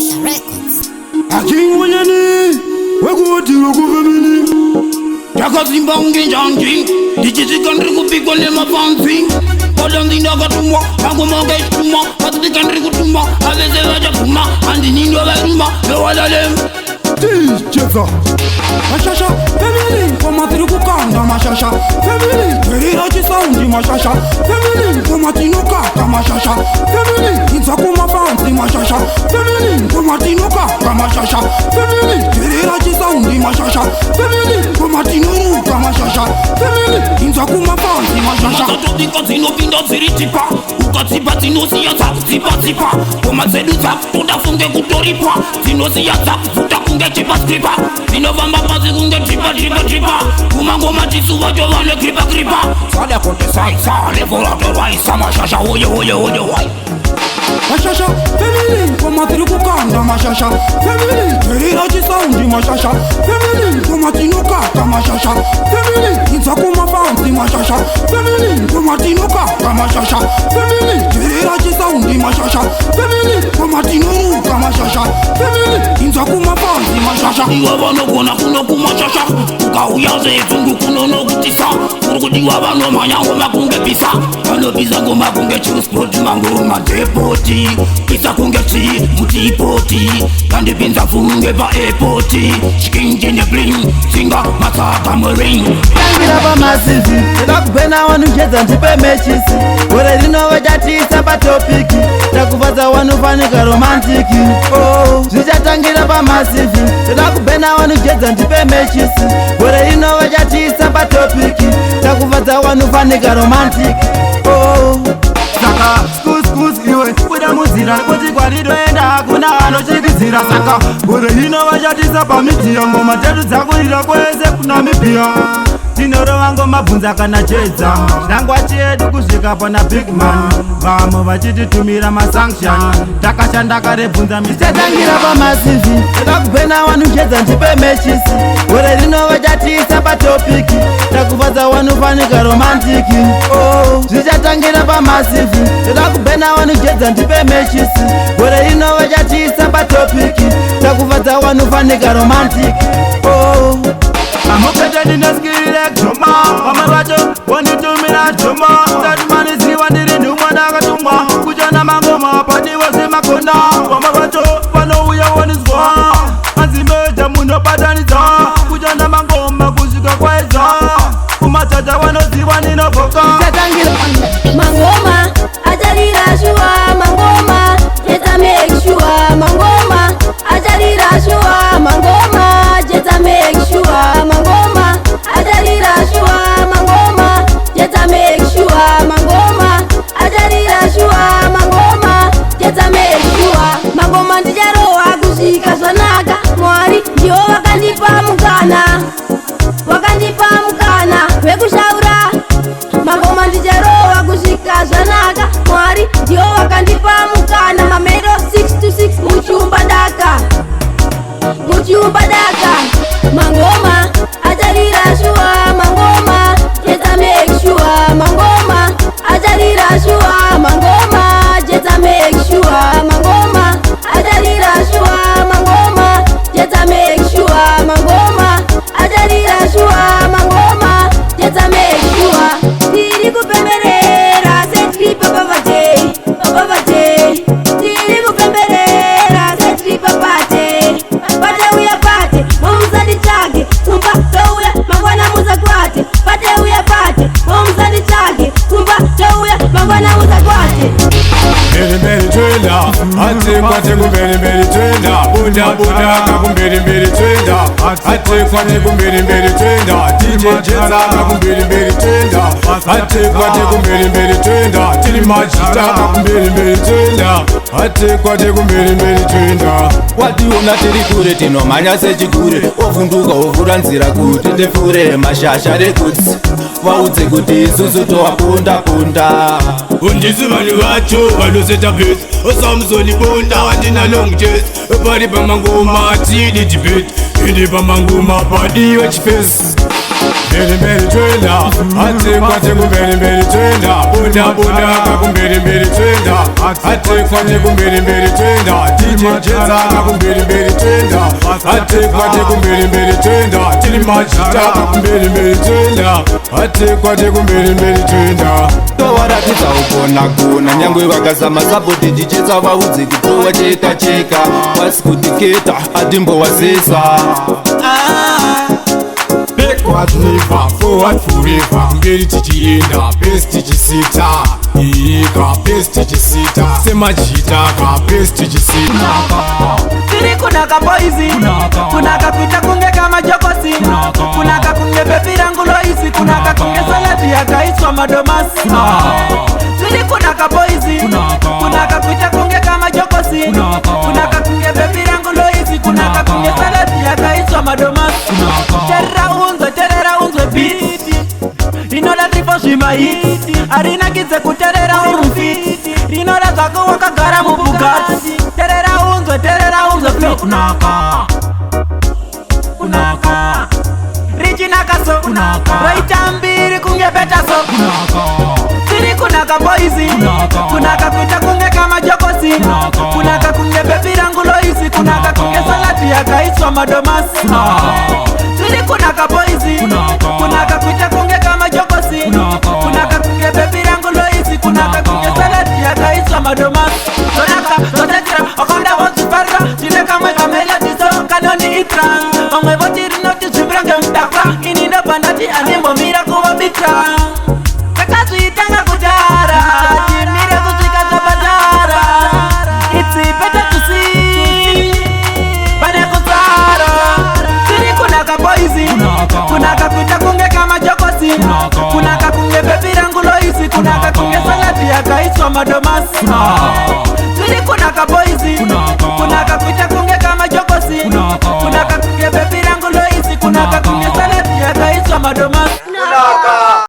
Shasha Records. Akingwenyeni wekutiro kuvemini yakazimba ungenjanji ndichitikandiri kupikwa nemapanzi kodandindakatumwa angomakaituma katitikandiri kutuma avese vachakuma andinindo vairuma vewalalem ticheza mashasha femini komatiri kukanda mashasha femini terira chisaundi mashasha femini komatinokaka mashasha femini inzakumafanzi mashasha femini komatinokaka mashasha femini terira chisaundi mashasha femini komatinoruka mashasha femini inzakumafanzi mashasha katodika dzinopinda dziri tipa ukatsipa dzinosiya dzakutsipa-tsipa koma dzedu dzakutodafunge kutoripa dzinosiya dzakufuta kunge chipa-stripa dzinovamba pasi kunge tripa-tripa-tripa kumangoma chisuva chovane kripa-kripa sada kontesaisa levoratorwaisa mashasha oye mashasha femini komatiri kukanda mashasha femini terira chisaundi mashasha femini komatinokaka mashasha femini inzakumafanzi mashasha femini komatinokaka mashasha femini terira chisaundi mashasha femini komatinoruka mashasha femini inzakumafanzi mashasha iwa vanogona kuno kumashasha ukauya zezungu kunonokutisa kurikudiwa vanomhanyango makunge pisa vanopisa ngomakunge chiuspoti mangoma depoti pisa kunge chi mutipoti kandipinza funge pa epoti chikinjine bling singa masaka mering tangira pamasizi takubhena wanujedza ndipe mechisi gore rinova chatisa patopiki takufadza wanofanika romantiki zvichatangira pamasivi takubhena wanujedza ndipe mechisi gore rinova chatisa patopiki takufadza wanofanika romantiki saka skus iwe kuda muzira kuti kwaridoenda hakuna anochikizira saka gore rinova chatisa pamiti yangoma tedu dzakurira kwese kunamibhiya tinorova ngomabvunza kana jedza ndangwa chedu kusvika pana bigman vamwe vachititumira masanction takashanda karebvunza michatangira pamasivi takubhena wanujedza ndipe mechisi gore rinova chatisa patopiki takufadza wanofanika romantiki zvichatangira pamasivi takubhena wanujedza ndipe mechisi gore rinova chatisa patopiki takufadza wanofanika romantiki amukete ndineskirire joma vamwe vacho vonditumira joma tatimaniziva ndiri nhumwa ndakatumwa kuchana mangoma padiwa semakona vamwe vacho vanouya woniswa anzimeja munobatanidza kuchana mangoma kusvika kwaedza kumatata vanoziva ndinoboka mangoma acharira shuwa mangoma jeta make sure mangoma acharira shuwa mangoma jeta make sure mangoma acharira shuwa mangoma jeta make sure mangoma acharira shuwa mangoma jeta make sure mangoma ndicharowa kusvika zvanaka mwari ndiwo vakandipa mukana wekushaura mangoma ndicharowa kusvika zvanaka mwari ndiwo vakandipa mukana mamero 6 to 6 muchiumba daka mangoma acharira shuwa mangoma jeta make sure mangoma acharira shuwa mangoma jeta make sure mangoma acharira shuwa mangoma jeta make sure mangoma acharira shuwa mangoma jeta make sure tiri kupemberera setri papavate tiri kupemberera setri papate pate uya pate momuzandi chake kumba touya mangwana muzakwate pate uya pate momuzandi chake kumba touya mangwana muzakwate mberi twenda atekwate kumberi twenda buda kakumberi twenda atekwate kumberi twenda tijejeza kakumberi twenda atekwate kumberi twenda tili machita kakumberi twenda atekwate kumberi twenda wationa tiri kure tinomhanya sechikure ovhunduka ovhura nzira kuti ndifure mashasha rekutsi vaudze kuti isusu towaponda undisi vanhu vacho vanoseta bhesi osamsoni bonda watina long chase pari pamangoma tidi chibheti ende pamangoma padiwe chifesi mberi twenda atekwate kumberi twenda bunda kakumberi twenda atekwate kumberi twenda DJ Jeza kakumberi twenda atekwate kumberi twenda tilimachita kakumberi twenda atekwate kumberi twenda towaratidza ukona nyangwe vakazama sapoti jicheza vaudze kutowa cheka pasi kutiketa atimbowazesa Backward never, forward forever. Mberi tichienda, best tichisita. Ika, best tichisita. Sema jitaka, best tichisita. Tiri kunaka boizi, kunaka pita kunge kama jokosi, kunaka kunge bebi rangulo isi, kunaka kunge salati ya kaiswa madomasi. Tiri kunaka boizi, kunaka pita kunge kama jokosi, kunaka kunge bebi rangulo isi, kunaka kunge salati ya kaiswa madomasi. Terera unzwe biti, inoda trifo shima hiti, arina kize kuterera urufiti, inoda zako wakagara mubugati. Terera unzwe flow kunaka Riji nakaso Raita mbiri kunge betaso Tiri kunaka boizi kunaka kuita kunge kama jokosi, kunaka kunge bebi rangulo isi, kunaka kunge salati ya kaiswa madomasi. Tiri kunaka boizi kunaka kuita kunge kama jokosi, kunaka kunge bebi rangulo isi, kunaka kunge salati ya kaiswa madomasi. Terera unzwe biti, inoda trifo shima hiti, arina kize kuterera urufiti, inoda zako wakagara mubugati. Terera unzwe flow kunaka kunaka Riji nakaso Raita mbiri kunge betaso Tiri kunaka boizi kunaka kuita kunge kama jokosi, kunaka kunge bebi rangulo isi, kunaka kunge salati ya kaiswa madomasi. Tiri kunaka boizi kunaka kuita kunge kama jokosi, kunaka kunge bebi rangulo isi, kunaka kunge salati ya kaiswa madomasi. Sonaka sotetira okonda wonsifara chile kama kamela tiso kanoni itra ongwe votiri noti chibrange mtakwa inindo pandati animo mira kuwa bitra kakazu itanga kujara chimire kuzika zapatara it's better to see bane kutara. Tiri kunaka boizi kunaka kuita kunge kama jokosi, kunaka kunge bebi rangulo isi, kunaka kunge salati ya kaiswa madomasi. Tiri kunaka boizi kunaka